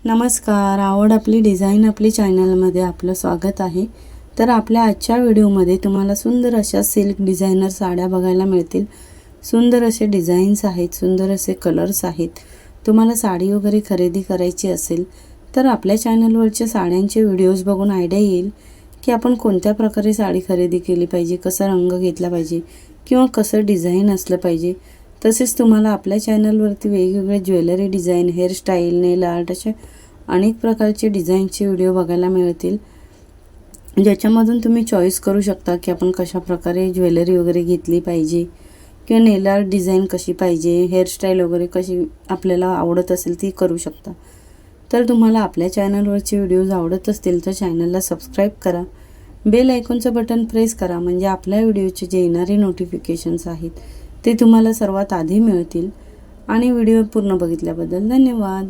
नमस्कार. आवड आपली डिझाईन आपली चॅनलमध्ये आपलं स्वागत आहे. तर आपल्या आजच्या व्हिडिओमध्ये तुम्हाला सुंदर अशा सिल्क डिझायनर साड्या बघायला मिळतील. सुंदर असे डिझाईन्स आहेत, सुंदर असे कलर्स आहेत. तुम्हाला साडी वगैरे खरेदी करायची असेल तर आपल्या चॅनलवरच्या साड्यांचे व्हिडिओज बघून आयडिया येईल की आपण कोणत्या प्रकारे साडी खरेदी केली पाहिजे, कसा रंग घेतला पाहिजे किंवा कसं डिझाईन असलं पाहिजे. तसेच तुम्हाला आपल्या चॅनलवरती वेगवेगळे ज्वेलरी डिझाईन, हेअरस्टाईल, नेल आर्ट असे अनेक प्रकारचे डिझाईनचे व्हिडिओ बघायला मिळतील, ज्याच्यामधून तुम्ही चॉईस करू शकता की आपण कशा प्रकारे ज्वेलरी वगैरे घेतली पाहिजे किंवा नेल आर्ट डिझाईन कशी पाहिजे, हेअरस्टाईल वगैरे कशी आपल्याला आवडत असेल ती करू शकता. तर तुम्हाला आपल्या चॅनलवरचे व्हिडिओज आवडत असतील तर चॅनलला सबस्क्राईब करा, बेल आयकॉनचं बटन प्रेस करा, म्हणजे आपल्या व्हिडिओचे जे येणारे नोटिफिकेशन्स आहेत ते तुम्हाला सर्वात आधी मिळतील. आणि व्हिडिओ पूर्ण बघितल्याबद्दल धन्यवाद.